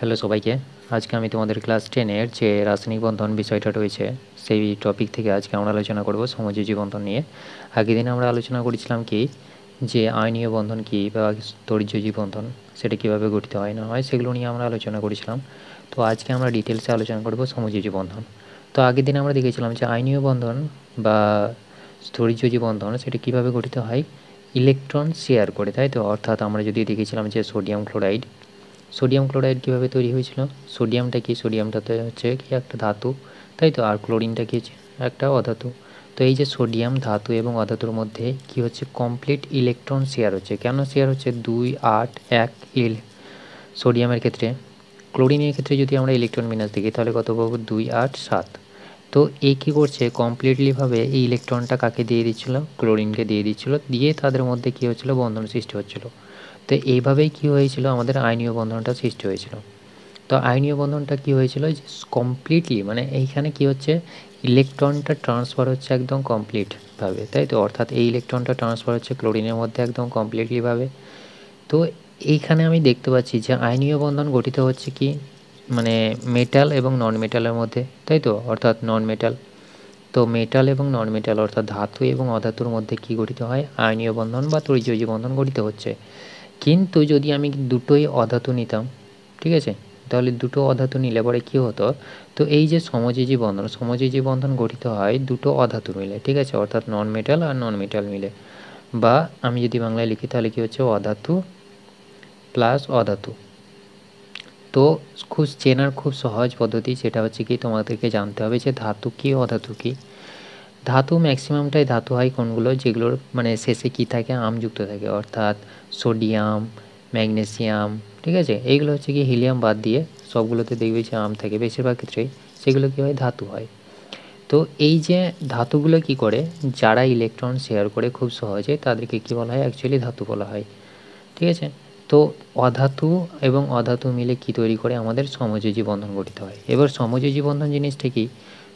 Hello সবাইকে। আজকে আমি তোমাদের ক্লাস 10 এর যে রাসায়নিক বন্ধন বিষয়টা রয়েছে সেই টপিক থেকে আজকে আমরা আলোচনা করব সমযোজী বন্ধন নিয়ে। আগের দিন আমরা আলোচনা করেছিলাম কি যে আয়নীয় বন্ধন কি বা তড়িৎযোজী বন্ধন সেটা কীভাবে গঠিত হয় না হয় সেগুলো নিয়ে আমরা আলোচনা করেছিলাম। তো আজকে আমরা ডিটেলসে আলোচনা করব সমযোজী বন্ধন। তো আগের দিন আমরা দেখেছিলাম যে আয়নীয় বন্ধন বা তড়িৎযোজী বন্ধন সেটা কীভাবে গঠিত হয়, ইলেকট্রন শেয়ার করে, তাই তো। অর্থাৎ আমরা যদি দেখেছিলাম যে সোডিয়াম ক্লোরাইড কীভাবে তৈরি হয়েছিল। সোডিয়ামটা কি, সোডিয়ামটাতে হচ্ছে কি একটা ধাতু, তাই তো। আর ক্লোরিনটা কি হচ্ছে একটা অধাতু। তো এই যে সোডিয়াম ধাতু এবং অধাতুর মধ্যে কি হচ্ছে, কমপ্লিট ইলেকট্রন শেয়ার হচ্ছে। কেন শেয়ার হচ্ছে? 2, 8, 1 সোডিয়ামের ক্ষেত্রে। ক্লোরিনের ক্ষেত্রে যদি আমরা ইলেকট্রন বিন্যাস দেখি তাহলে কত পাবো, 2, 8, 7। তো এই কী করছে, কমপ্লিটলিভাবে এই ইলেকট্রনটা কাকে দিয়ে দিচ্ছিলো, ক্লোরিনকে দিয়ে দিচ্ছিলো, দিয়ে তাদের মধ্যে কী হচ্ছিলো, বন্ধন সৃষ্টি হচ্ছিলো। তো এইভাবেই কী হয়েছিল, আমাদের আয়নীয় বন্ধনটা সৃষ্টি হয়েছিল। তো আয়নীয় বন্ধনটা কী হয়েছিল, যে কমপ্লিটলি মানে এইখানে কী হচ্ছে, ইলেকট্রনটা ট্রান্সফার হচ্ছে একদম কমপ্লিটভাবে, তাই তো। অর্থাৎ এই ইলেকট্রনটা ট্রান্সফার হচ্ছে ক্লোরিনের মধ্যে একদম কমপ্লিটলিভাবে। তো এইখানে আমি দেখতে পাচ্ছি যে আয়নীয় বন্ধন গঠিত হচ্ছে কি, মানে মেটাল এবং নন মেটালের মধ্যে, তাই তো। অর্থাৎ নন মেটাল, তো মেটাল এবং নন মেটাল অর্থাৎ ধাতু এবং অধাতুর মধ্যে কি গঠিত হয়, আয়নীয় বন্ধন বা তড়িৎযোজী বন্ধন গঠিত হচ্ছে। কিন্তু যদি আমি দুটোই অধাতু নিতাম, ঠিক আছে, তাহলে দুটো অধাতু নিলে পরে কী হতো, তো এই যে সমযোজী বন্ধন গঠিত হয় দুটো অধাতু মিলে, ঠিক আছে, অর্থাৎ নন মেটাল আর নন মেটাল মিলে। বা আমি যদি বাংলায় লিখি তাহলে কী হচ্ছে, অধাতু প্লাস অধাতু। তো চেনার খুব সহজ পদ্ধতি, সেটা হচ্ছে কি, তোমাদেরকে জানতে হবে যে ধাতু কী অধাতু কী। ধাতু ম্যাক্সিমামটাই ধাতু হয় কোনগুলো, যেগুলোর মানে শেষে কী থাকে, আমযুক্ত থাকে, অর্থাৎ সোডিয়াম, ম্যাগনেসিয়াম, ঠিক আছে। এইগুলো হচ্ছে কি হিলিয়াম বাদ দিয়ে সবগুলোতে দেখবে যে আম থাকে, বেশিরভাগ ক্ষেত্রেই সেগুলো কী হয়, ধাতু হয়। তো এই যে ধাতুগুলো কি করে, যারা ইলেকট্রন শেয়ার করে খুব সহজে, তাদেরকে কী বলা হয়, অ্যাকচুয়ালি ধাতু বলা হয়, ঠিক আছে। তো অধাতু এবং অধাতু মিলে কি তৈরি করে, আমাদের সমযোজী বন্ধন গঠিত হয়। এবার সমযোজী বন্ধন জিনিসটা কি,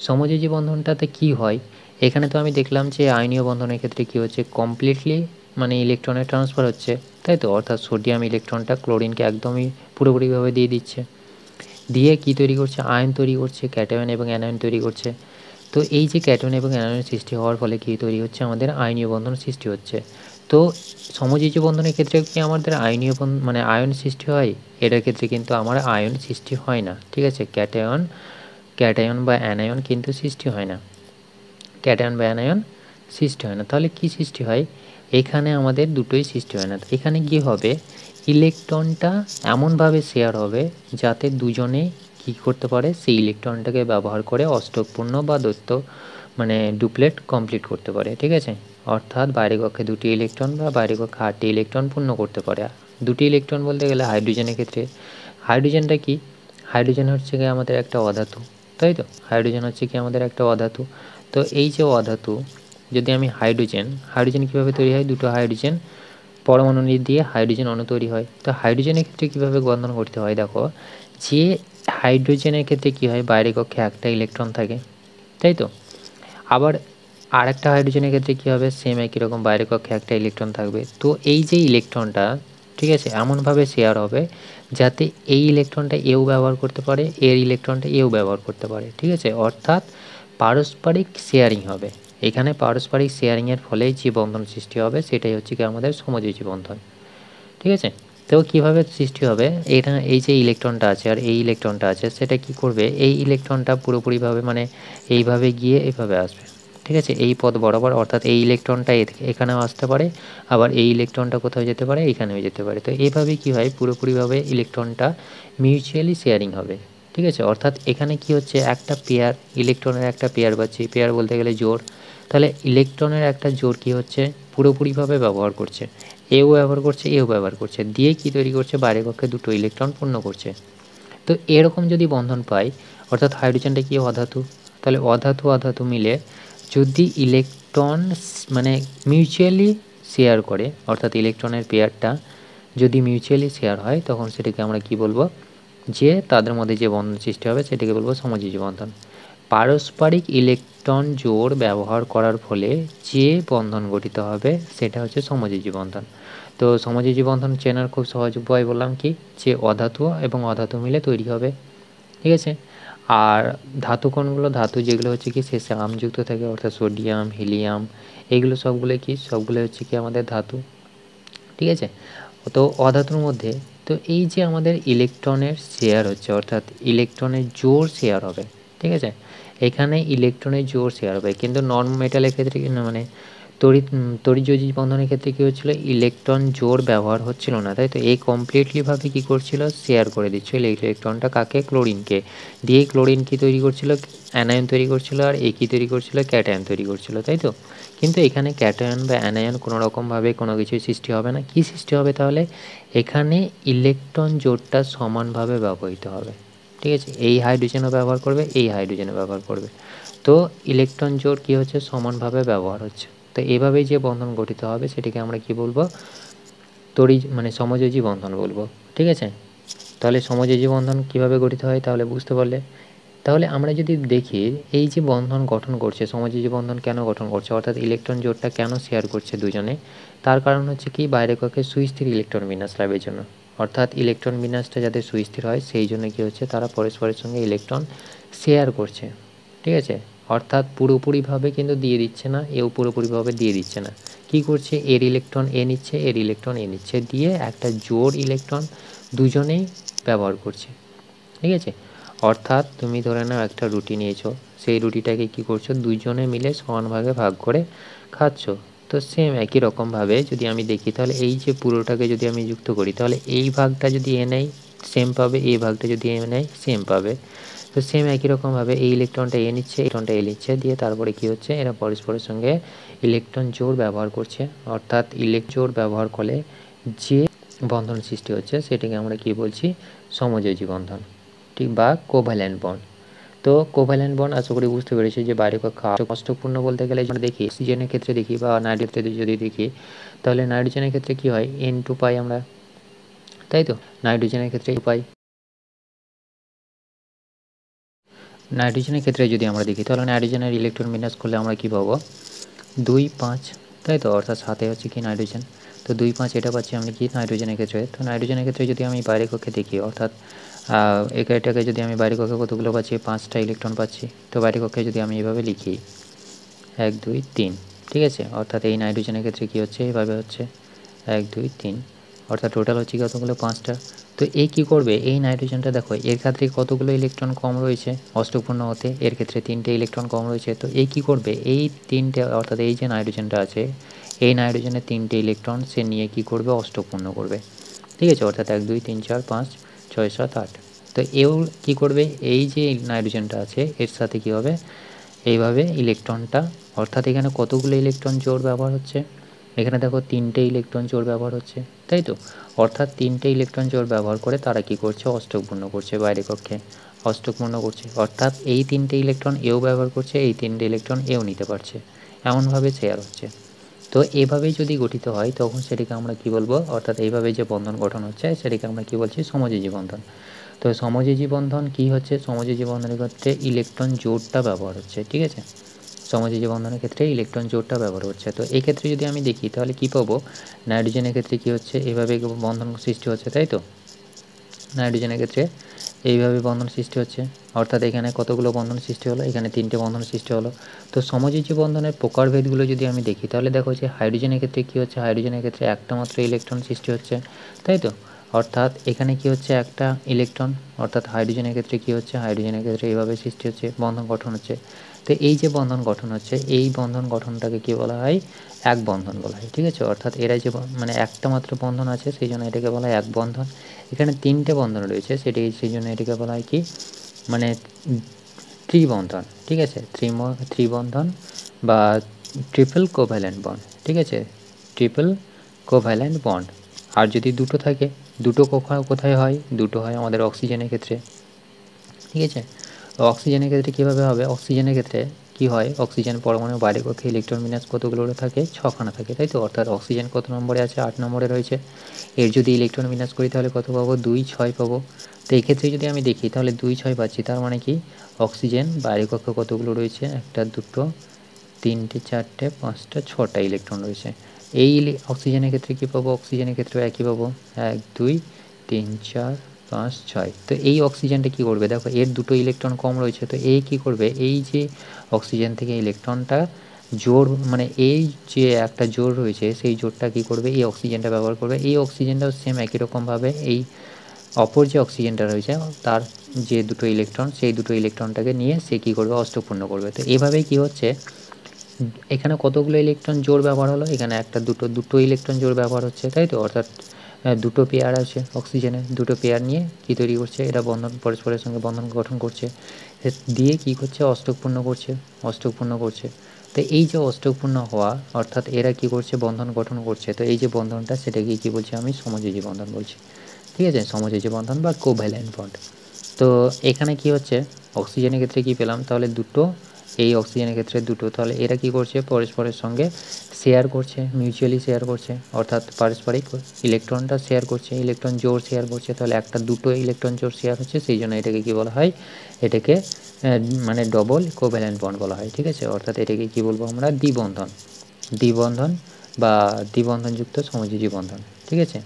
সমযোজী বন্ধনটাতে কি হয়, এখানে তো আমি দেখলাম যে আয়নীয় বন্ধনের ক্ষেত্রে কি হচ্ছে, কমপ্লিটলি মানে ইলেকট্রনের ট্রান্সফার হচ্ছে, তাই তো। অর্থাৎ সোডিয়াম ইলেকট্রনটা ক্লোরিনকে একদমই পুরোপুরিভাবে দিয়ে দিচ্ছে, দিয়ে কি তৈরি করছে, আয়ন তৈরি করছে, ক্যাটায়ন এবং অ্যানায়ন তৈরি করছে। তো এই যে ক্যাটায়ন এবং অ্যানায়ন সৃষ্টি হওয়ার ফলে কী তৈরি হচ্ছে, আমাদের আয়নীয় বন্ধন সৃষ্টি হচ্ছে। তো সমযোজী বন্ধনের ক্ষেত্রে কি আমাদের আয়নীয় বন্ধন মানে আয়ন সৃষ্টি হয়, এটার ক্ষেত্রে কিন্তু আমার আয়ন সৃষ্টি হয় না, ঠিক আছে। ক্যাটায়ন বা অ্যানায়ন কিন্তু সৃষ্টি হয় না, তাহলে কি সৃষ্টি হয়, এখানে আমাদের দুটোই সৃষ্টি হয় না। এখানে কি হবে, ইলেকট্রনটা এমনভাবে শেয়ার হবে যাতে দুজনে কি করতে পারে, সেই ইলেকট্রনটাকে ব্যবহার করে অষ্টকপূর্ণ বা দ্বৈত মানে ডুপ্লেট কমপ্লিট করতে পারে, ঠিক আছে। অর্থাৎ বাইরে কক্ষে দুটি ইলেকট্রন বা বাইরে কক্ষে 8টি ইলেকট্রন পূর্ণ করতে পারে। দুটি ইলেকট্রন বলতে গেলে হাইড্রোজেনের ক্ষেত্রে, হাইড্রোজেনটা কি, হাইড্রোজেন হচ্ছে কি আমাদের একটা অধাতু, তাই তো। হাইড্রোজেন হচ্ছে কি আমাদের একটা অধাতু। তো এই যে অধাতু, যদি আমি হাইড্রোজেন কীভাবে তৈরি হয়, দুটো হাইড্রোজেন পরমাণু দিয়ে হাইড্রোজেন অণু তৈরি হয়। তো হাইড্রোজেনের ক্ষেত্রে কীভাবে বন্ধন করতে হয়, দেখো, যে হাইড্রোজেনের ক্ষেত্রে কী হয়, বাইরে কক্ষে একটা ইলেকট্রন থাকে, তাই তো। আবার আরেকটা হাইড্রোজেনের ক্ষেত্রে কী হবে, সেম একই রকম, বাইরে কক্ষে একটা ইলেকট্রন থাকবে। তো এই যে ইলেকট্রনটা, ঠিক আছে, এমনভাবে শেয়ার হবে যাতে এই ইলেকট্রনটা এও ব্যবহার করতে পারে, এর ইলেকট্রনটা এও ব্যবহার করতে পারে, ঠিক আছে। অর্থাৎ পারস্পরিক শেয়ারিং হবে। এখানে পারস্পরিক শেয়ারিংয়ের ফলে যে বন্ধন সৃষ্টি হবে সেটাই হচ্ছে কি আমাদের সমযোজী বন্ধন, ঠিক আছে। তো কীভাবে সৃষ্টি হবে, এটা এই যে ইলেকট্রনটা আছে আর এই ইলেকট্রনটা আছে, সেটা কি করবে, এই ইলেকট্রনটা পুরোপুরিভাবে মানে এইভাবে গিয়ে এভাবে আসবে, ঠিক আছে, এই পথ বরাবর। অর্থাৎ এই ইলেকট্রনটা এখানেও আসতে পারে, আবার এই ইলেকট্রনটা কোথাও যেতে পারে, এখানেও যেতে পারে। তো এইভাবে কি হয়, পুরোপুরিভাবে ইলেকট্রনটা মিউচুয়ালি শেয়ারিং হবে, ঠিক আছে। অর্থাৎ এখানে কি হচ্ছে, একটা পেয়ার ইলেকট্রনের একটা পেয়ার পাচ্ছি, পেয়ার বলতে গেলে জোড়। তাহলে ইলেকট্রনের একটা জোড় কী হচ্ছে, পুরোপুরিভাবে ব্যবহার করছে, এও ব্যবহার করছে, এও ব্যবহার করছে, দিয়ে কি তৈরি করছে, বাইরে কক্ষে দুটো ইলেকট্রন পূর্ণ করছে। তো এরকম যদি বন্ধন পাই, অর্থাৎ হাইড্রোজেনটা কি অধাতু, তাহলে অধাতু মিলে যদি ইলেকট্রন মানে মিউচুয়ালি শেয়ার করে, অর্থাৎ ইলেকট্রনের পেয়ারটা যদি মিউচুয়ালি শেয়ার হয়, তখন সেটাকে আমরা কি বলবো, যে তাদের মধ্যে যে বন্ধন সৃষ্টি হবে সেটাকে বলবো সমযোজী বন্ধন। পারস্পরিক ইলেকট্রন জোড় ব্যবহার করার ফলে যে বন্ধন গঠিত হবে সেটা হচ্ছে সমযোজী বন্ধন। তো সমযোজী বন্ধন চেনার খুব সহজ উপায় বললাম কি, যে অধাতু এবং অধাতু মিলে তৈরি হবে, ঠিক আছে। আর ধাতু কোনগুলো, ধাতু যেগুলো হচ্ছে কি শেষে আমযুক্ত থাকে, অর্থাৎ সোডিয়াম, হিলিয়াম, এইগুলো সবগুলো কি, সবগুলো হচ্ছে কি আমাদের ধাতু, ঠিক আছে। তো অধাতুর মধ্যে তো এই যে আমাদের ইলেকট্রনের শেয়ার হচ্ছে, অর্থাৎ ইলেকট্রনের জোর শেয়ার হবে, ঠিক আছে। এখানে ইলেকট্রনের জোর শেয়ার হবে, কিন্তু নন মেটালের ক্ষেত্রে মানে তড়িৎযোজী বন্ধনের ক্ষেত্রে কী হচ্ছিলো, ইলেকট্রন জোর ব্যবহার হচ্ছিল না, তাই তো। এই কমপ্লিটলিভাবে কী করছিল, শেয়ার করে দিচ্ছিল ইলেকট্রনটা কাকে, ক্লোরিনকে। দিয়ে ক্লোরিন কী তৈরি করছিল, অ্যানায়ন তৈরি করছিল, আর এ কী তৈরি করছিল, ক্যাটায়ন তৈরি করছিল, তাই তো। কিন্তু এখানে ক্যাটায়ন বা অ্যানায়ন কোনো রকমভাবে কোনো কিছুই সৃষ্টি হবে না। কী সৃষ্টি হবে তাহলে, এখানে ইলেকট্রন জোড়টা সমানভাবে ব্যবহৃত হবে, ঠিক আছে। এই হাইড্রোজেনও ব্যবহার করবে, এই হাইড্রোজেনও ব্যবহার করবে, তো ইলেকট্রন জোড় কী হচ্ছে, সমানভাবে ব্যবহার হচ্ছে। তো এভাবেই যে বন্ধন গঠিত হবে সেটিকে আমরা কি বলবো, মানে সমযোজী বন্ধন বলবো, ঠিক আছে। তাহলে সমযোজী বন্ধন কিভাবে গঠিত হয় তাহলে বুঝতে পারলে। তাহলে আমরা যদি দেখি এই যে বন্ধন গঠন করছে, সমযোজী বন্ধন কেন গঠন করছে, অর্থাৎ ইলেকট্রন জোড়টা কেন শেয়ার করছে দুজনে, তার কারণ হচ্ছে কি, বাইরে কক্ষে সুস্থির ইলেকট্রন বিন্যাস লাভের জন্য। অর্থাৎ ইলেকট্রন বিন্যাসটা যাতে সুস্থির হয় সেই জন্য কী হচ্ছে, তারা পরস্পরের সঙ্গে ইলেকট্রন শেয়ার করছে, ঠিক আছে। অর্থাৎ পুরোপুরিভাবে কিন্তু দিয়ে দিচ্ছে না, এও পুরোপুরিভাবে দিয়ে দিচ্ছে না। কী করছে, এর ইলেকট্রন এ নিচ্ছে, এর ইলেকট্রন এ নিচ্ছে, দিয়ে একটা জোড় ইলেকট্রন দুজনেই ব্যবহার করছে, ঠিক আছে। অর্থাৎ তুমি ধরে নাও একটা রুটি নিয়েছো, সেই রুটিটাকে কী করছো, দুজনে মিলে সমানভাগে ভাগ করে খাচ্ছ। তো সেম একই রকমভাবে যদি আমি দেখি তাহলে এই যে পুরোটাকে যদি আমি যুক্ত করি, তাহলে এই ভাগটা যদি এ নেয় সেম পাবে, এই ভাগটা যদি এ নেয় সেম পাবে। তো সেম একই রকমভাবে এই ইলেকট্রনটা এ নিচ্ছে, ইলেকট্রনটা এ নিচ্ছে, দিয়ে তারপরে কী হচ্ছে, এরা পরস্পরের সঙ্গে ইলেকট্রন জোড় ব্যবহার করছে। অর্থাৎ জোড় ব্যবহার করলে যে বন্ধন সৃষ্টি হচ্ছে সেটাকে আমরা কি বলছি, সমযোজী বন্ধন, ঠিক, বা কোভ্যালেন্ট বন্ড। তো কোভ্যালেন্ট বন্ড আশা করি বুঝতে পেরেছি যে বাইরে কক্ষে অষ্টকপূর্ণ বলতে গেলে আমরা দেখি অক্সিজেনের ক্ষেত্রে দেখি বা নাইট্রোজেনের যদি দেখি, তাহলে নাইট্রোজেনের ক্ষেত্রে কী হয়, N2 পাই আমরা, তাই তো। নাইট্রোজেনের ক্ষেত্রে পাই, নাইট্রোজেনের ক্ষেত্রে যদি আমরা দেখি তাহলে নাইট্রোজেনের ইলেকট্রন বিন্যাস করলে আমরা কী পাবো, 2, 5, তাই তো। অর্থাৎ সাথে হচ্ছে কি নাইট্রোজেন, তো 2, 5 এটা পাচ্ছি আমি কি নাইট্রোজেনের ক্ষেত্রে। তো নাইট্রোজেনের ক্ষেত্রে যদি আমি বাইরে কক্ষে দেখি, অর্থাৎ এটাকে যদি আমি বাইরে কক্ষে কতগুলো পাচ্ছি, 5টা ইলেকট্রন পাচ্ছি। তো বাইরে কক্ষে যদি আমি এভাবে লিখি 1, 2, 3, ঠিক আছে। অর্থাৎ এই নাইট্রোজেনের ক্ষেত্রে কী হচ্ছে, এইভাবে হচ্ছে 1, 2, 3, অর্থাৎ টোটাল হচ্ছে কতগুলো, 5টা। তো এই কী করবে, এই নাইট্রোজেনটা দেখো এর ক্ষেত্রে কতগুলো ইলেকট্রন কম রয়েছে অষ্টকপূর্ণ হতে, এর ক্ষেত্রে 3টে ইলেকট্রন কম রয়েছে। তো এই কী করবে, এই 3টে, অর্থাৎ এই যে নাইট্রোজেনটা আছে, এই নাইট্রোজেনের 3টে ইলেকট্রন সে নিয়ে কী করবে, অষ্টকপূর্ণ করবে, ঠিক আছে। অর্থাৎ 1, 2, 3, 4, 5, 6, 7, 8। তো এও কী করবে, এই যে নাইট্রোজেনটা আছে এর সাথে কী হবে, এইভাবে ইলেকট্রনটা, অর্থাৎ এখানে কতগুলো ইলেকট্রন জোড় ব্যবহার হচ্ছে, এখানে দেখো 3টে ইলেকট্রন জোড় ব্যবহার হচ্ছে, তাই তো। অর্থাৎ 3টে ইলেকট্রন জোড় ব্যবহার করে তারা কী করছে, অষ্টকপূর্ণ করছে, বাইরে কক্ষে অষ্টকপূর্ণ করছে। অর্থাৎ এই 3টে ইলেকট্রন এও ব্যবহার করছে, এই 3টে ইলেকট্রন এও নিতে পারছে, এমনভাবে শেয়ার হচ্ছে। তো এভাবেই যদি গঠিত হয় তখন সেটিকে আমরা কি বলবো, অর্থাৎ এইভাবে যে বন্ধন গঠন হচ্ছে সেটিকে আমরা কি বলছি, সমযোজী বন্ধন। তো সমযোজী বন্ধন কী হচ্ছে, সমযোজী বন্ধনের ক্ষেত্রে ইলেকট্রন জোড়টা ব্যবহার হচ্ছে, ঠিক আছে। সমযোজী বন্ধনের ক্ষেত্রে ইলেকট্রন জোড়টা ব্যবহার হচ্ছে। তো এক্ষেত্রে যদি আমি দেখি তাহলে কী পাবো, নাইট্রোজেনের ক্ষেত্রে কী হচ্ছে, এভাবে বন্ধন সৃষ্টি হচ্ছে, তাই তো। নাইট্রোজেনের ক্ষেত্রে এইভাবে বন্ধন সৃষ্টি হচ্ছে, অর্থাৎ এখানে কতগুলো বন্ধন সৃষ্টি হলো, এখানে 3টে বন্ধন সৃষ্টি হলো। তো সমযোজী বন্ধনের প্রকারভেদগুলো যদি আমি দেখি তাহলে দেখো যে হাইড্রোজেনের ক্ষেত্রে কী হচ্ছে, হাইড্রোজেনের ক্ষেত্রে একটা মাত্র ইলেকট্রন সৃষ্টি হচ্ছে, তাই তো। অর্থাৎ এখানে কী হচ্ছে, একটা ইলেকট্রন, অর্থাৎ হাইড্রোজেনের ক্ষেত্রে কী হচ্ছে, হাইড্রোজেনের ক্ষেত্রে এইভাবে সৃষ্টি হচ্ছে, বন্ধন গঠন হচ্ছে। তো এই যে বন্ধন গঠন হচ্ছে, এই বন্ধন গঠনটাকে কী বলা হয়, এক বন্ধন বলা হয়, ঠিক আছে। অর্থাৎ এরা যে মানে একটা মাত্র বন্ধন আছে সেই জন্য এটাকে বলা হয় এক বন্ধন। এখানে 3টে বন্ধন রয়েছে সেই জন্য এটাকে বলা হয় কি, মানে ত্রিবন্ধন, ঠিক আছে। ত্রিবন্ধন বা ট্রিপল কোভ্যালেন্ট বন্ড, ঠিক আছে, ট্রিপল কোভ্যালেন্ট বন্ড। আর যদি দুটো থাকে, দুটো কোথায় হয়, দুটো হয় আমাদের অক্সিজেনের ক্ষেত্রে, ঠিক আছে। অক্সিজেনের ক্ষেত্রে কীভাবে হবে, অক্সিজেনের ক্ষেত্রে কী হয়, অক্সিজেন পরমাণু বাইরে কক্ষে ইলেকট্রন বিন্যাস কতগুলো থাকে, 6খানা থাকে, তাই তো। অর্থাৎ অক্সিজেন কত নম্বরে আছে, 8 নম্বরে রয়েছে। এর যদি ইলেকট্রন বিন্যাস করি তাহলে কত পাবো, 2, 6 পাবো। তো এক্ষেত্রে যদি আমি দেখি তাহলে 2, 6 পাচ্ছি, তার মানে কি অক্সিজেন বাইরে কক্ষে কতগুলো রয়েছে, 1, 2, 3, 4, 5, 6টা ইলেকট্রন রয়েছে। এই অক্সিজেনের ক্ষেত্রে কী পাবো, অক্সিজেনের ক্ষেত্রে একই পাবো, 1 2 3 4 5 6। তো এই অক্সিজেনটা কী করবে, দেখো এর দুটো ইলেকট্রন কম রয়েছে, তো এই কী করবে, এই যে অক্সিজেন থেকে ইলেকট্রনটা জোর, মানে এই যে একটা জোর রয়েছে সেই জোরটা কী করবে, এই অক্সিজেনটা ব্যবহার করবে। এই অক্সিজেনটাও সেম একই রকমভাবে এই অপর যে অক্সিজেনটা রয়েছে তার যে দুটো ইলেকট্রন, সেই দুটো ইলেকট্রনটাকে নিয়ে সে কী করবে, অষ্টক পূর্ণ করবে। তো এভাবেই কী হচ্ছে, এখানে কতগুলো ইলেকট্রন জোর ব্যবহার হলো, এখানে একটা দুটো ইলেকট্রন জোর ব্যবহার হচ্ছে, তাই তো, অর্থাৎ দুটো পেয়ার আছে অক্সিজেনের, দুটো পেয়ার নিয়ে কী তৈরি করছে, এটা বন্ধন, পরস্পরের সঙ্গে বন্ধন গঠন করছে, দিয়ে কী করছে, অষ্টকপূর্ণ করছে, অষ্টকপূর্ণ করছে। তো এই যে অষ্টকপূর্ণ হওয়া, অর্থাৎ এরা কী করছে, বন্ধন গঠন করছে। তো এই যে বন্ধনটা, সেটাকে কী বলছি আমি, সমযোজী বন্ধন বলছি। ঠিক আছে, সমযোজী বন্ধন বা কোভ্যালেন্ট বন্ড। তো এখানে কি হচ্ছে, অক্সিজেনের ক্ষেত্রে কি পেলাম, তাহলে দুটো, এই অক্সিজেনের ক্ষেত্রে দুটো, তাহলে এরা কি করছে, পরস্পরের সঙ্গে শেয়ার করছে, মিউচুয়ালি শেয়ার করছে, অর্থাৎ পারস্পরিক ইলেকট্রনটা শেয়ার করছে, ইলেকট্রন জোর শেয়ার করছে। তাহলে একটা দুটো ইলেকট্রন জোর শেয়ার হচ্ছে, সেই জন্য এটাকে কী বলা হয়, এটাকে মানে ডবল কোভ্যালেন্ট বন্ড বলা হয়। ঠিক আছে, অর্থাৎ এটাকে কী বলবো আমরা, দ্বিবন্ধন, দ্বিবন্ধন বা দ্বিবন্ধনযুক্ত সমযোজী বন্ধন। ঠিক আছে,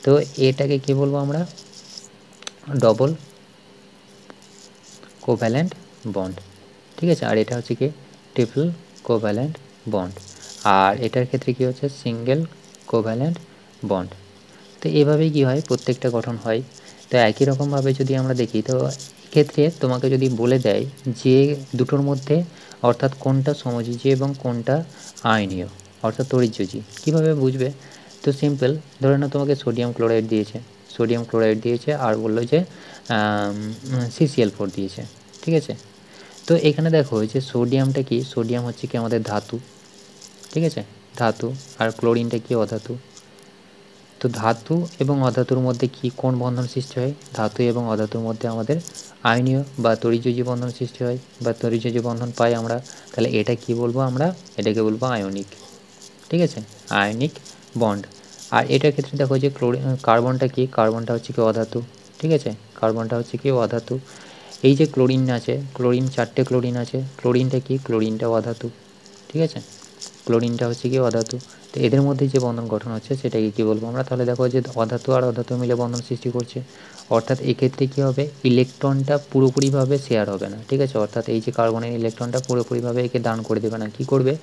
তো এটাকে কী বলবো আমরা, ডবল কোভ্যালেন্ট বন্ড। ঠিক আছে, আর এটা হচ্ছে কি, ট্রিপল কোভ্যালেন্ট বন্ড, আর এটার ক্ষেত্রে কি হচ্ছে, সিঙ্গেল কোভ্যালেন্ট বন্ড। তো এভাবেই কী হয়, প্রত্যেকটা গঠন হয়। তো একই রকমভাবে যদি আমরা দেখি, তো এক্ষেত্রে তোমাকে যদি বলে দেয় যে দুটোর মধ্যে, অর্থাৎ কোনটা সমযোজী এবং কোনটা আয়নীয়, অর্থাৎ তড়িৎযোজী, কীভাবে বুঝবে? তো সিম্পল, ধরে নাও তোমাকে সোডিয়াম ক্লোরাইড দিয়েছে, সোডিয়াম ক্লোরাইড দিয়েছে, আর বললো যে CCl4 দিয়েছে। ঠিক আছে, তো এখানে দেখো যে সোডিয়ামটা কি, সোডিয়াম হচ্ছে কি আমাদের ধাতু। ঠিক আছে, ধাতু, আর ক্লোরিনটা কি, অধাতু। তো ধাতু এবং অধাতুর মধ্যে কি কোন বন্ধন সৃষ্টি হয়, ধাতু এবং অধাতুর মধ্যে আমাদের আয়নীয় বা তড়িৎযোজী বন্ধন সৃষ্টি হয়, বা তড়িৎযোজী বন্ধন পাই আমরা। তাহলে এটা কি বলবো আমরা, এটাকে বলবো আয়নিক। ঠিক আছে, আয়নিক বন্ড। আর এটার ক্ষেত্রে দেখো যে কার্বনটা কি, কার্বনটা হচ্ছে কি অধাতু। ঠিক আছে, কার্বনটা হচ্ছে কি অধাতু। এই যে ক্লোরিন আছে, ক্লোরিন, 4টে ক্লোরিন আছে, ক্লোরিনটা কি, ক্লোরিনটা অধাতু। ঠিক আছে, ক্লোরিনটা হচ্ছে কি অধাতু। তো এদের মধ্যে যে বন্ধন গঠন হচ্ছে সেটাকে কী বলবো আমরা, তাহলে দেখো যে অধাতু আর অধাতু মিলে বন্ধন সৃষ্টি করছে, অর্থাৎ এক্ষেত্রে কী হবে, ইলেকট্রনটা পুরোপুরিভাবে শেয়ার হবে না। ঠিক আছে, অর্থাৎ এই যে কার্বনের ইলেকট্রনটা পুরোপুরিভাবে একে দান করে দেবে না, কী করবে,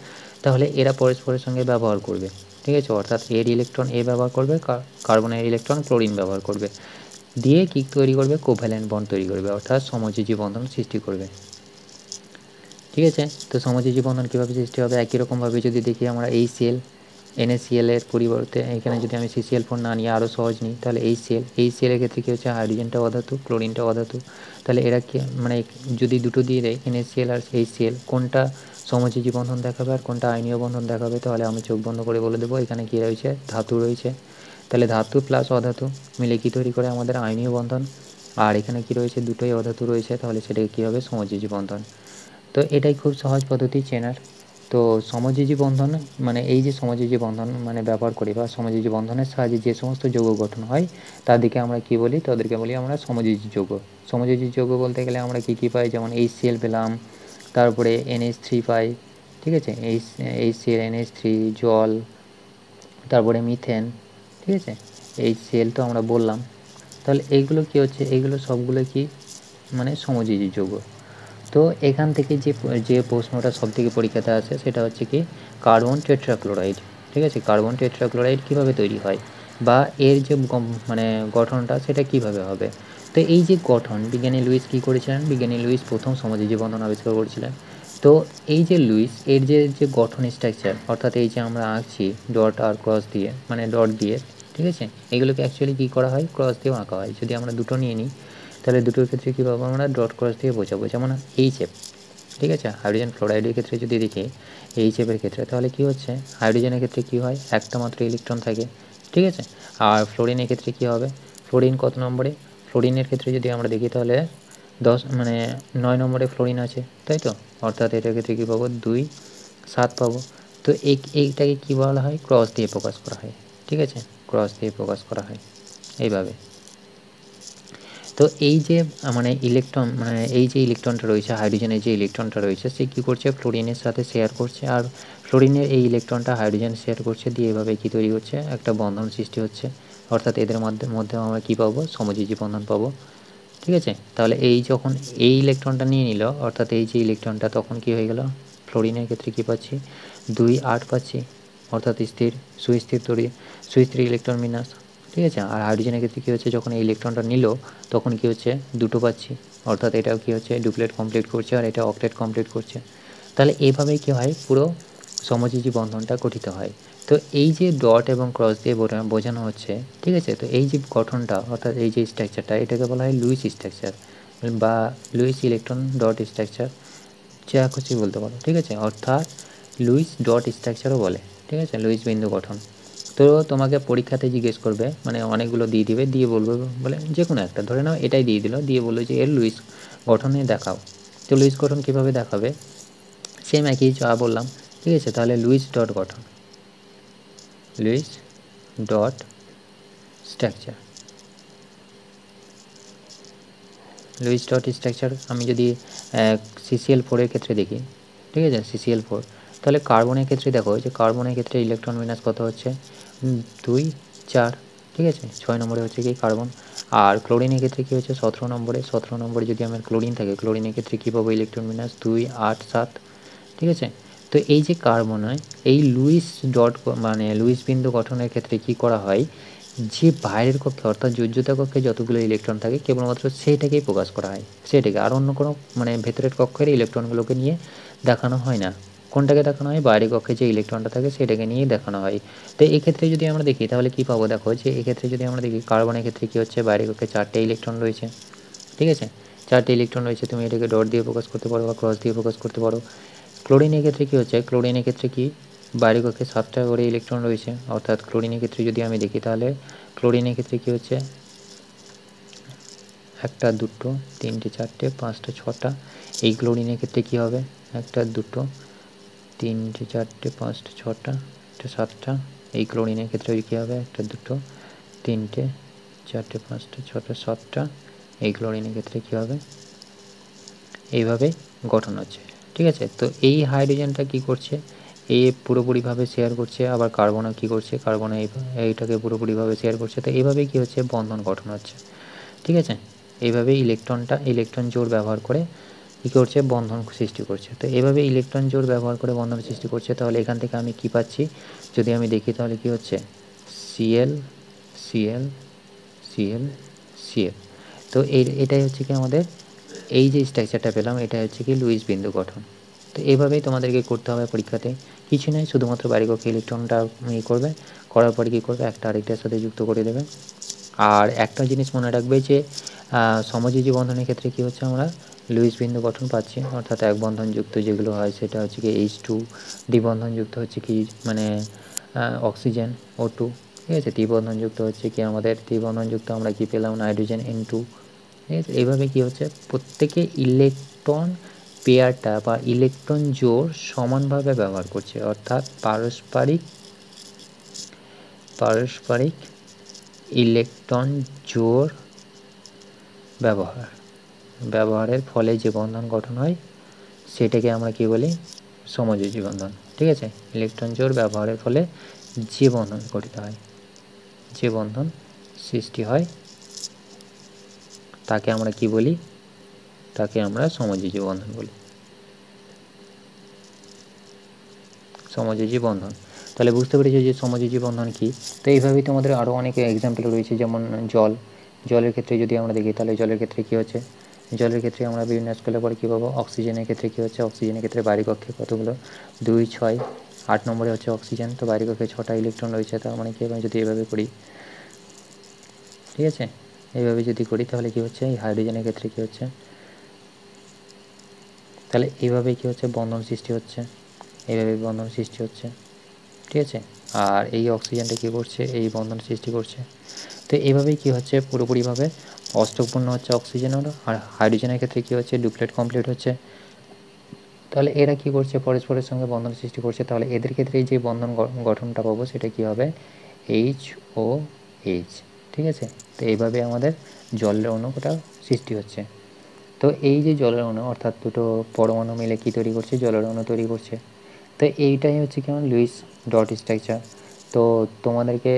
তাহলে এরা পরস্পরের সঙ্গে ব্যবহার করবে। ঠিক আছে, অর্থাৎ এর ইলেকট্রন এ ব্যবহার করবে, কার্বনের ইলেকট্রন ক্লোরিন ব্যবহার করবে, দিয়ে কী তৈরি করবে, কোভ্যালেন্ট বন্ড তৈরি করবে, অর্থাৎ সমযোজী বন্ধন সৃষ্টি করবে। ঠিক আছে, তো সমযোজী বন্ধন কীভাবে সৃষ্টি হবে, একই রকমভাবে যদি দেখি আমরা HCl, NaCl এর পরিবর্তে এখানে যদি আমি CCl4 না নিয়ে আরও সহজ নিই, তাহলে HCl এর ক্ষেত্রে কী হচ্ছে, হাইড্রোজেনটা অধাতু, ক্লোরিনটা অধাতু। তাহলে এরা কি, মানে যদি দুটো দিয়ে দেয় NaCl আর HCl, কোনটা সমযোজী বন্ধন দেখাবে আর কোনটা আয়নীয় বন্ধন দেখাবে, তাহলে আমি চোখ বন্ধ করে বলে দেবো, এখানে কী রয়েছে, ধাতু রয়েছে। তাহলে ধাতু প্লাস অধাতু মিলে কী তৈরি করে, আমাদের আয়নীয় বন্ধন। আর এখানে কী রয়েছে, দুটোই অধাতু রয়েছে, তাহলে সেটাকে কী হবে, সমযোজী বন্ধন। তো এটাই খুব সহজ পদ্ধতি চেনার। তো সমযোজী বন্ধন মানে এই যে সমযোজী বন্ধন মানে ব্যবহার করি বা সমযোজী বন্ধনের সাহায্যে যে সমস্ত যৌগ গঠন হয় তাদেরকে আমরা কী বলি, তাদেরকে বলি আমরা সমযোজী যৌগ। সমযোজী যৌগ বলতে গেলে আমরা কী কী পাই, যেমন HCl পেলাম, তারপরে NH3 পাই। ঠিক আছে, HCl, NH3, জল, তারপরে মিথেন। ঠিক আছে, HCl তো আমরা বললাম। তাহলে এইগুলো কী হচ্ছে, এইগুলো সবগুলো কি মানে সমযোজী যৌগ। তো এখান থেকে যে প্রশ্নটা সবথেকে পরীক্ষাতে আসে সেটা হচ্ছে কি, কার্বন টেট্রাক্লোরাইড। ঠিক আছে, কার্বন টেট্রাক্লোরাইড কীভাবে তৈরি হয়, বা এর যে মানে গঠনটা সেটা কিভাবে হবে। তো এই যে গঠন, বিজ্ঞানী লুইস কী করেছিলেন, বিজ্ঞানী লুইস প্রথম সমযোজী বন্ধন আবিষ্কার করেছিলেন। তো এই যে লুইস এর যে গঠন স্ট্রাকচার, অর্থাৎ এই যে আমরা আঁকছি ডট আর ক্রস দিয়ে, মানে ডট দিয়ে, ঠিক আছে, এগুলোকে অ্যাকচুয়ালি কী করা হয়, ক্রস দিয়েও আঁকা হয়। যদি আমরা দুটো নিয়ে নিই, তাহলে দুটোর ক্ষেত্রে কী পাবো আমরা, ডট ক্রস দিয়ে বোঝাবো। যেমন HF, ঠিক আছে, হাইড্রোজেন ফ্লোরাইডের ক্ষেত্রে যদি দেখি HF-এর ক্ষেত্রে, তাহলে কী হচ্ছে, হাইড্রোজেনের ক্ষেত্রে কী হয়, একটা মাত্র ইলেকট্রন থাকে। ঠিক আছে, আর ফ্লোরিনের ক্ষেত্রে কী হবে, ফ্লোরিন কত নম্বরে, ফ্লোরিনের ক্ষেত্রে যদি আমরা দেখি তাহলে 9 নম্বরে ফ্লোরিন আছে, তাই তো, অর্থাৎ এটার ক্ষেত্রে কী পাবো, 2 7 পাবো। তো এইটাকে কী বলা হয়, ক্রস দিয়ে প্রকাশ করা হয়। ঠিক আছে, ক্রস দিয়ে প্রকাশ করা হয় এইভাবে। তো এই যে মানে ইলেকট্রন মানে এই যে ইলেকট্রনটা রয়েছে, হাইড্রোজেনের যে ইলেকট্রনটা রয়েছে সে কী করছে, ফ্লোরিনের সাথে শেয়ার করছে, আর ফ্লোরিনের এই ইলেকট্রনটা হাইড্রোজেন শেয়ার করছে, দিয়ে এভাবে কী তৈরি হচ্ছে, একটা বন্ধন সৃষ্টি হচ্ছে। অর্থাৎ এদের মধ্যে আমরা কী পাবো, সমযোজী বন্ধন পাবো। ঠিক আছে, তাহলে এই যখন এই ইলেকট্রনটা নিয়ে নিল, অর্থাৎ এই যে ইলেকট্রনটা, তখন কী হয়ে গেল, ফ্লোরিনের ক্ষেত্রে কী পাচ্ছি, 2 8 পাচ্ছি, অর্থাৎ স্থির সুস্থির ইলেকট্রন বিন্যাস। ঠিক আছে, আর হাইড্রোজেনের ক্ষেত্রে কী হচ্ছে, যখন এই ইলেকট্রনটা নিল তখন কী হচ্ছে, 2টো পাচ্ছি, অর্থাৎ এটাও কী হচ্ছে, ডুপ্লেট কমপ্লিট করছে, আর এটা অক্টেট কমপ্লিট করছে। তাহলে এভাবেই কী হয়, পুরো সমযোজী বন্ধনটা গঠিত হয়। তো এই যে ডট এবং ক্রস দিয়ে বোঝানো হচ্ছে, ঠিক আছে। তো এই যে গঠনটা, অর্থাৎ এই যে স্ট্রাকচারটা, এটাকে বলা হয় লুইস স্ট্রাকচার বা লুইস ইলেকট্রন ডট স্ট্রাকচার, যা খুশি বলতে পারো। ঠিক আছে, অর্থাৎ লুইস ডট স্ট্রাকচারও বলে। ঠিক আছে, লুইস বিন্দু গঠন। তো তোমাকে পরীক্ষাতে জিজ্ঞেস করবে, মানে অনেকগুলো দিয়ে দিবে, দিয়ে বলবে বলে যে কোনো একটা ধরে নাও, এটাই দিয়ে দিল, দিয়ে বললো যে এর লুইস গঠনে দেখাও। তো লুইস গঠন কীভাবে দেখাবে, সেম একই যা বললাম। ঠিক আছে, তাহলে লুইস ডট গঠন, Luis dot structure, Luis dot structure আমি যদি CCl4 ক্ষেত্রে দেখি, ঠিক আছে, CCl4, তাহলে কার্বনের ক্ষেত্রে দেখো যে কার্বনের ক্ষেত্রে ইলেকট্রন বিন্যাস কত হচ্ছে, 2 4। ঠিক আছে, 6 নম্বরে হচ্ছে কি কার্বন। আর ক্লোরিনের ক্ষেত্রে কী হচ্ছে, 17 নম্বরে যদি আমার ক্লোরিন থাকে, ক্লোরিনের ক্ষেত্রে কী পাবো, ইলেকট্রন বিন্যাস 2 8 7। ঠিক আছে, তো এই যে কার্বনে এই লুইস ডট মানে লুইস বিন্দু গঠনের ক্ষেত্রে কি করা হয়, যে বাইরের কক্ষে অর্থাৎ যোজ্যতা কক্ষে যতগুলো ইলেকট্রন থাকে কেবলমাত্র সেইটাকেই প্রকাশ করা হয়, সেটাকে, আর অন্য কোনো মানে ভেতরের কক্ষের ইলেকট্রনগুলোকে নিয়ে দেখানো হয় না। কোনটাকে দেখানো হয়, বাইরের কক্ষে যে ইলেকট্রনটা থাকে সেটাকে নিয়েই দেখানো হয়। তো এক্ষেত্রে যদি আমরা দেখি তাহলে কী পাবো, দেখো যে এক্ষেত্রে যদি আমরা দেখি কার্বনের ক্ষেত্রে কী হচ্ছে, বাইরের কক্ষে 4টে ইলেকট্রন রয়েছে। ঠিক আছে, 4টে ইলেকট্রন রয়েছে, তুমি এটাকে ডট দিয়ে প্রকাশ করতে পারো বা ক্রস দিয়ে প্রকাশ করতে পারো। ক্লোরিনের ক্ষেত্রে কী হচ্ছে, ক্লোরিনের ক্ষেত্রে কি বাইরের কক্ষে 7টা করে ইলেকট্রন রয়েছে, অর্থাৎ ক্লোরিনের ক্ষেত্রে যদি আমি দেখি তাহলে ক্লোরিনের ক্ষেত্রে কী হচ্ছে, 1টা 2টো 3টে 4টে 5টা 6টা। এই ক্লোরিনের ক্ষেত্রে কী হবে, 1টা 2টো 3টে 4টে 5টা 6টা 7টা। এই ক্লোরিনের ক্ষেত্রে কী হবে, 1টা 2টো 3টে 4টে 5টা 6টা 7টা। এই ক্লোরিনের ক্ষেত্রে কী হবে, এইভাবে গঠন হচ্ছে। ঠিক আছে, তো এই হাইড্রোজেনটা কী করছে, এ পুরোপুরিভাবে শেয়ার করছে, আবার কার্বনও কী করছে, কার্বন এইটাকে পুরোপুরিভাবে শেয়ার করছে। তো এইভাবেই কী হচ্ছে, বন্ধন গঠন হচ্ছে। ঠিক আছে, এইভাবেই ইলেকট্রন জোড় ব্যবহার করে কী করছে, বন্ধন সৃষ্টি করছে। তো এভাবে ইলেকট্রন জোড় ব্যবহার করে বন্ধন সৃষ্টি করছে। তাহলে এখান থেকে আমি কী পাচ্ছি, যদি আমি দেখি তাহলে কী হচ্ছে, Cl Cl Cl Cl। তো এটাই হচ্ছে কি আমাদের এই যে স্ট্রাকচারটা পেলাম, এটা হচ্ছে কি লুইস বিন্দু গঠন। তো এইভাবেই তোমাদেরকে করতে হবে পরীক্ষাতে, কিছু নয়, শুধুমাত্র বাইরের কক্ষে ইলেকট্রনটা করবে, করার পরে কী করবে, একটা আরেকটার সাথে যুক্ত করে দেবে। আর একটা জিনিস মনে রাখবে যে সমযোজী বন্ধনের ক্ষেত্রে কী হচ্ছে, আমরা লুইস বিন্দু গঠন পাচ্ছি, অর্থাৎ এক বন্ধনযুক্ত যেগুলো হয় সেটা হচ্ছে কি H2, দ্বিবন্ধনযুক্ত হচ্ছে কি মানে অক্সিজেন O2। ঠিক আছে, ত্রিবন্ধনযুক্ত হচ্ছে কি আমাদের ত্রিবন্ধনযুক্ত আমরা কি পেলাম, নাইট্রোজেন N2। ঠিক আছে, এইভাবে কী হচ্ছে, প্রত্যেকে ইলেকট্রন পেয়ারটা বা ইলেকট্রন জোড় সমানভাবে ব্যবহার করছে, অর্থাৎ পারস্পরিক ইলেকট্রন জোড় ব্যবহারের ফলে যে বন্ধন গঠন হয় সেটাকে আমরা কী বলি, সমযোজী বন্ধন। ঠিক আছে, ইলেকট্রন জোড় ব্যবহারের ফলে যে বন্ধন গঠিত হয়, যে বন্ধন সৃষ্টি হয় তাকে আমরা কি বলি, তাকে আমরা সমযোজী বন্ধন বলি, সমযোজী বন্ধন। তাহলে বুঝতে পেরেছি যে সমযোজী বন্ধন কী। তো এইভাবেই তোমাদের আরও অনেক এক্সাম্পল রয়েছে, যেমন জলের ক্ষেত্রে যদি আমরা দেখি তাহলে জলের ক্ষেত্রে কী হচ্ছে, জলের ক্ষেত্রে আমরা বিন্যাস করলে পরে কী পাবো, অক্সিজেনের ক্ষেত্রে কী হচ্ছে, অক্সিজেনের ক্ষেত্রে বাইরের কক্ষে কতগুলো, 2 6 8 নম্বরে হচ্ছে অক্সিজেন। তো বাইরের কক্ষে 6টা ইলেকট্রন রয়েছে, তার মানে কী, যদি এভাবে করি, ঠিক আছে, এইভাবে যদি করি তাহলে কী হচ্ছে, এই হাইড্রোজেনের ক্ষেত্রে কী হচ্ছে, তাহলে এইভাবেই কী হচ্ছে, বন্ধন সৃষ্টি হচ্ছে, এইভাবে বন্ধন সৃষ্টি হচ্ছে। ঠিক আছে, আর এই অক্সিজেনটা কী করছে, এই বন্ধন সৃষ্টি করছে। তো এইভাবেই কী হচ্ছে, পুরোপুরিভাবে অষ্টকপূর্ণ হচ্ছে অক্সিজেন হলো, আর হাইড্রোজেনের ক্ষেত্রে কী হচ্ছে, ডুপ্লেট কমপ্লিট হচ্ছে। তাহলে এরা কী করছে, পরস্পরের সঙ্গে বন্ধন সৃষ্টি করছে। তাহলে এদের ক্ষেত্রে যে বন্ধন গঠনটা পাবো সেটা কী হবে, HOH। ঠিক আছে, তো তো এইভাবে আমাদের জলের অণুটা সৃষ্টি হচ্ছে। তো এই যে জলের অণু অর্থাৎ দুটো পরমাণু মিলে কী তৈরি করছে, জলের অণু তৈরি করছে। তো এইটাই হচ্ছে কেমন লুইস ডট স্ট্রাকচার। তো তোমাদেরকে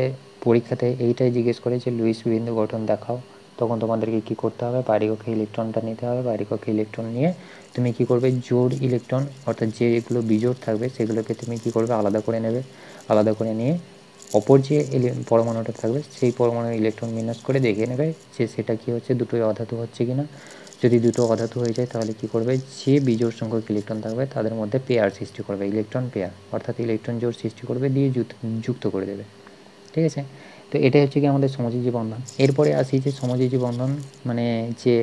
পরীক্ষাতে এইটাই জিজ্ঞেস করে যে লুইস বিন্দু গঠন দেখাও, তখন তোমাদেরকে কী করতে হবে, বাইরেকক্ষে ইলেকট্রনটা নিতে হবে। বাইরেকক্ষে ইলেকট্রন নিয়ে তুমি কী করবে, জোড় ইলেকট্রন অর্থাৎ যেগুলো বিজোড় থাকবে সেগুলোকে তুমি কী করবে, আলাদা করে নেবে। আলাদা করে নিয়ে অপর যে পরমাণুটা থাকবে সেই পরমাণুর ইলেকট্রন বিন্যাস করে দেখে নেবে যে সেটা কী হচ্ছে, দুটোই অধাতু হচ্ছে কি না। যদি দুটো অধাতু হয়ে যায় তাহলে কী করবে, যে বিজোড় সংখ্যক ইলেকট্রন থাকবে তাদের মধ্যে পেয়ার সৃষ্টি করবে, ইলেকট্রন পেয়ার অর্থাৎ ইলেকট্রন জোড় সৃষ্টি করবে দিয়ে যুক্ত করে দেবে। ঠিক আছে, তো এটাই হচ্ছে কি আমাদের সমযোজী বন্ধন। এরপরে আসি যে সমযোজী বন্ধন মানে যে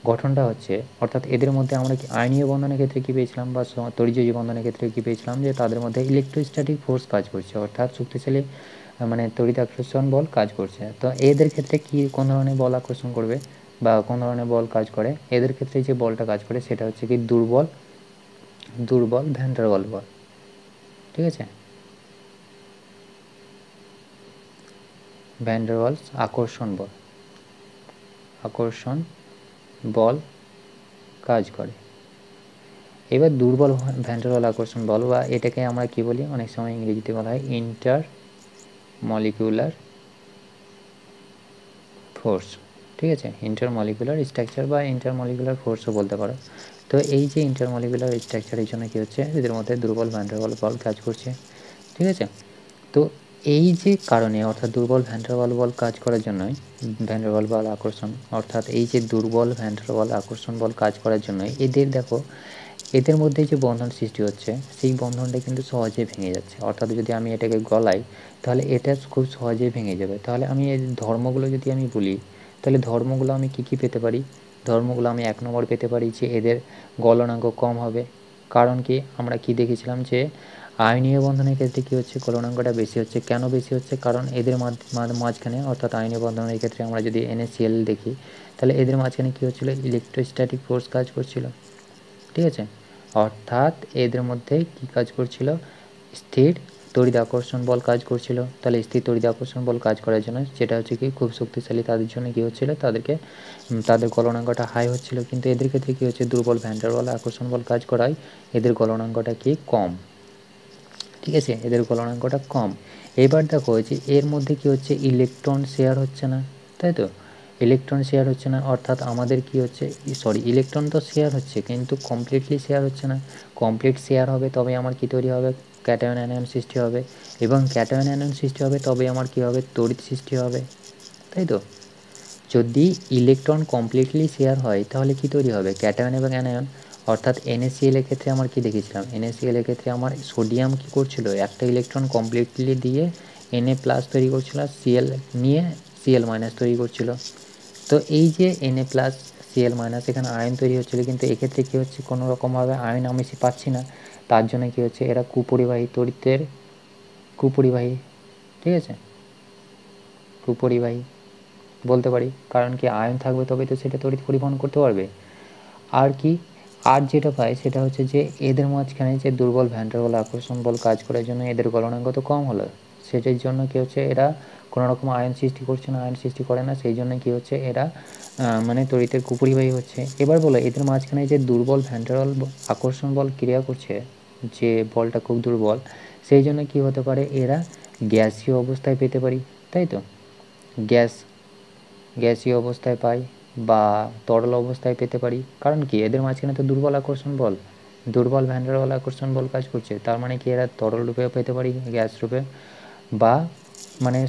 গঠনটা হচ্ছে, অর্থাৎ এদের মধ্যে আমরা কি আয়নীয় বন্ধনের ক্ষেত্রে কী পেয়েছিলাম বা তড়িৎযোজী বন্ধনের ক্ষেত্রে কী পেয়েছিলাম, যে তাদের মধ্যে ইলেকট্রোস্ট্যাটিক ফোর্স কাজ করছে, অর্থাৎ শক্তিশালী মানে তড়িৎ আকর্ষণ বল কাজ করছে। তো এদের ক্ষেত্রে কি কোন ধরনের বল আকর্ষণ করবে বা কোন ধরনের বল কাজ করে, এদের ক্ষেত্রে যে বলটা কাজ করে সেটা হচ্ছে কি দুর্বল ভ্যান ডার ওয়াল বল। ঠিক আছে, ভ্যান ডার ওয়ালস আকর্ষণ বল কাজ করে। এবার দুর্বল ভ্যান ডার ওয়াল আকর্ষণ বল বা এটাকে আমরা কি বলি, অনেক সময় ইংরেজিতে বলা হয় ইন্টার মলিকুলার ফোর্স। ঠিক আছে, ইন্টারমলিকুলার স্ট্রাকচার বা ইন্টারমলিকুলার ফোর্সও বলতে পারো। তো এই যে ইন্টারমলিকুলার স্ট্রাকচারের জন্য কী হচ্ছে, এদের মধ্যে দুর্বল ভ্যান ডার ওয়াল বল কাজ করছে। ঠিক আছে, তো এই যে কারণে অর্থাৎ দুর্বল ভ্যান ডার ওয়াল বল কাজ করার জন্যই ভ্যান ডার ওয়াল বল আকর্ষণ, অর্থাৎ এই যে দুর্বল ভ্যান ডার ওয়াল আকর্ষণ বল কাজ করার জন্যই এদের দেখো এদের মধ্যে যে বন্ধন সৃষ্টি হচ্ছে সেই বন্ধনটা কিন্তু সহজে ভেঙে যাচ্ছে। অর্থাৎ যদি আমি এটাকে গলাই তাহলে এটা খুব সহজেই ভেঙে যাবে। তাহলে আমি এই ধর্মগুলো যদি আমি বলি তাহলে ধর্মগুলো আমি কী কী পেতে পারি, ধর্মগুলো আমি 1 নম্বর পেতে পারি যে এদের গলনাঙ্ক কম হবে। কারণ কি আমরা কি দেখেছিলাম যে আয়নীয় বন্ধনের ক্ষেত্রে কী হচ্ছে, গলনাঙ্কটা বেশি হচ্ছে। কেন বেশি হচ্ছে, কারণ এদের মাঝখানে অর্থাৎ আয়নীয় বন্ধনের ক্ষেত্রে আমরা যদি NaCl দেখি তাহলে এদের মাঝখানে কী হচ্ছিলো, ইলেকট্রোস্ট্যাটিক ফোর্স কাজ করছিল। ঠিক আছে, অর্থাৎ এদের মধ্যে কী কাজ করছিল, স্থির তড়িৎ আকর্ষণ বল কাজ করছিল। তাহলে স্থির তড়িৎ আকর্ষণ বল কাজ করার জন্য যেটা হচ্ছে কি খুব শক্তিশালী, তাদের জন্য কী হচ্ছিল, তাদের গলনাঙ্কটা হাই হচ্ছিল। কিন্তু এদের ক্ষেত্রে কী হচ্ছে, দুর্বল ভ্যান ডার ওয়াল আকর্ষণ বল কাজ করায় এদের গলনাঙ্কটা কি কম। ঠিক আছে, এদের গলনাঙ্কটা কম। এবার দেখো যে এর মধ্যে কি হচ্ছে, ইলেকট্রন শেয়ার হচ্ছে না, তাই তো, ইলেকট্রন শেয়ার হচ্ছে না। অর্থাৎ আমাদের কি হচ্ছে, ইলেকট্রন তো শেয়ার হচ্ছে কিন্তু কমপ্লিটলি শেয়ার হচ্ছে না। কমপ্লিট শেয়ার হবে তবে আমার কি তৈরি হবে, ক্যাটায়ন অ্যানায়ন সৃষ্টি হবে, এবং ক্যাটায়ন অ্যানায়ন সৃষ্টি হবে তবে আমার কি হবে, তড়িৎ সৃষ্টি হবে, তাই তো। যদি ইলেকট্রন কমপ্লিটলি শেয়ার হয় তাহলে কি তৈরি হবে, ক্যাটায়ন এবং অ্যানায়ন। অর্থাৎ NaCl এর ক্ষেত্রে আমার কি দেখেছিলাম, NaCl এর ক্ষেত্রে আমার সোডিয়াম কি করছিল, একটা ইলেকট্রন কমপ্লিটলি দিয়ে Na+ তৈরি করছিল, Cl নিয়ে Cl- তৈরি করছিল। তো এই যে Na+, Cl- এখানে আয়ন তৈরি হচ্ছিল, কিন্তু এক্ষেত্রে কী হচ্ছে, কোনো রকমভাবে আয়ন আমি পাচ্ছি না। তার জন্য কী হচ্ছে, এরা কুপরিবাহী তড়িতের কুপরিবাহী। ঠিক আছে, কুপরিবাহী বলতে পারি, কারণ কি আয়ন থাকবে তবে তো সেটা তড়িৎ পরিবহন করতে পারবে। আর কি, আর যেটা পাই সেটা হচ্ছে যে এদের মাঝখানে যে দুর্বল ভ্যান ডার ওয়াল আকর্ষণ বল কাজ করার জন্য এদের গলনাঙ্ক তো কম হলো, সেটার জন্য কী হচ্ছে, এরা কোনো রকম আয়ন সৃষ্টি করছে না, আয়ন সৃষ্টি করে না, সেই জন্য কী হচ্ছে, এরা মানে তড়িতের কুপরিবাহী হচ্ছে। এবার বলো এদের মাঝখানে যে দুর্বল ভ্যান ডার ওয়াল আকর্ষণ বল ক্রিয়া করছে, যে বলটা খুব দুর্বল, সেই জন্য কী হতে পারে, এরা গ্যাসীয় অবস্থায় পেতে পারি, তাই তো, গ্যাসীয় অবস্থায় পাই বা তরল অবস্থায় পেতে পারি। কারণ কি এদের মাঝখানে তো দুর্বল ভ্যান ডার ওয়াল আকর্ষণ বল কাজ করছে, তার মানে কি এরা তরল রূপেও পেতে পারি, গ্যাস রূপে, বা মানে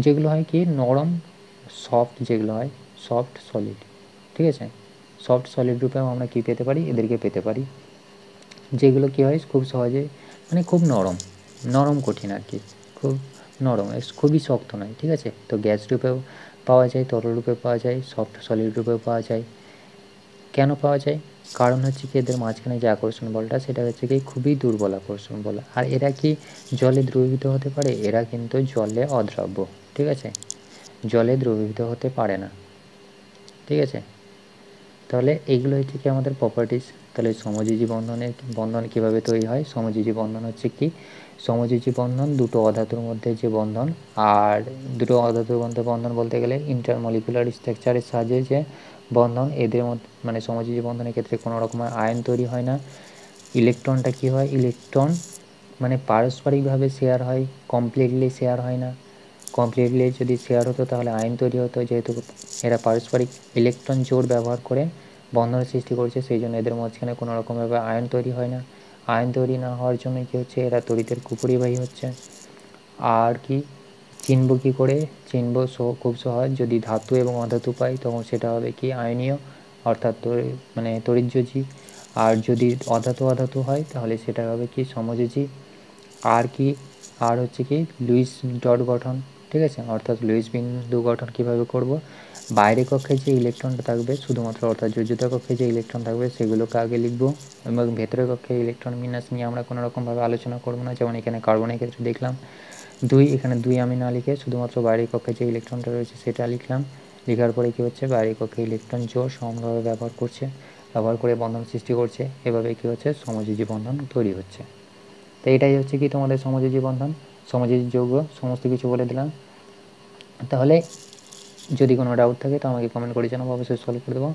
যেগুলো হয় কি নরম সফট, যেগুলো হয় সফট সলিড। ঠিক আছে, সফট সলিড রূপেও আমরা কি পেতে পারি, এদেরকে পেতে পারি, যেগুলো কী হয় খুব সহজে মানে খুব নরম কঠিন আর কি, খুব নরম, খুবই শক্ত নয়। ঠিক আছে, তো গ্যাস রূপেও পাওয়া যায়, তরল রূপে পাওয়া যায়, সফট সলিড রূপেও পাওয়া যায়। কেন পাওয়া যায়, কারণ হচ্ছে কি এদের মাঝখানে যে আকর্ষণ বলটা সেটা হচ্ছে কি খুবই দুর্বল আকর্ষণ বল। আর এরা কি জলে দ্রবীভূত হতে পারে, এরা কিন্তু জলে অদ্রাব্য। ঠিক আছে, জলে দ্রবীভূত হতে পারে না। ঠিক আছে, তাহলে এইগুলো হচ্ছে কি আমাদের প্রপার্টিস। তাহলে সমযোজী বন্ধন কীভাবে তৈরি হয়, সমযোজী বন্ধন হচ্ছে কি সমযোজী বন্ধন দুটো অধাতুর মধ্যে যে বন্ধন, আর দুটো অধাতুর মধ্যে বন্ধন বলতে গেলে ইন্টারমলিকুলার স্ট্রাকচারের সাহায্যে যে বন্ধন, এদের মধ্যে মানে সমযোজী বন্ধনের ক্ষেত্রে কোনো রকমের আয়ন তৈরি হয় না। ইলেকট্রনটা কী হয়, ইলেকট্রন মানে পারস্পরিকভাবে শেয়ার হয়, কমপ্লিটলি শেয়ার হয় না। কমপ্লিটলি যদি শেয়ার হতো তাহলে আয়ন তৈরি হতো, যেহেতু এরা পারস্পরিক ইলেকট্রন জোড় ব্যবহার করে বন্ধনের সৃষ্টি করছে, সেই জন্য এদের মাঝখানে কোনো রকমভাবে আয়ন তৈরি হয় না। আয়ন তৈরি না হওয়ার জন্য কী হচ্ছে, এরা তড়িতের কুপরিবাহী হচ্ছে। আর কি চিনব কী করে, চিনব খুব সহজ, যদি ধাতু এবং অধাতু পাই তখন সেটা হবে কি আয়নীয়, অর্থাৎ মানে তড়িৎযোজী। আর যদি অধাতু অধাতু হয় তাহলে সেটা হবে কি সমযোজী। আর কি, আর হচ্ছে কি লুইস ডট গঠন, ঠিক আছে, অর্থাৎ লুইস বিন্দু গঠন কীভাবে করব, বাইরে কক্ষে যে ইলেকট্রনটা থাকবে শুধুমাত্র, অর্থাৎ যোজ্যতা কক্ষে যে ইলেকট্রন থাকবে সেগুলোকে আগে লিখব, এবং ভেতরের কক্ষে ইলেকট্রন বিন্যাস নিয়ে আমরা কোনো রকমভাবে আলোচনা করব না, যেমন এখানে কার্বনের ক্ষেত্রে দেখলাম 2, এখানে 2 আমি না লিখে শুধুমাত্র বাইরের কক্ষে যে ইলেকট্রনটা রয়েছে সেটা লিখলাম। লেখার পরে কী হচ্ছে, বাইরের কক্ষে ইলেকট্রন জোড় সমানভাবে ব্যবহার করে বন্ধন সৃষ্টি করছে, এভাবে কী হচ্ছে সমযোজী বন্ধন তৈরি হচ্ছে। তো এটাই হচ্ছে কি তোমাদের সমযোজী বন্ধন, সমযোজী যৌগ, সমস্ত কিছু বলে দিলাম। তাহলে যদি কোনো ডাউট থাকে তো আমাকে কমেন্ট করে জানাবো, অবশ্যই সলভ করে দেবো।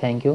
Thank you.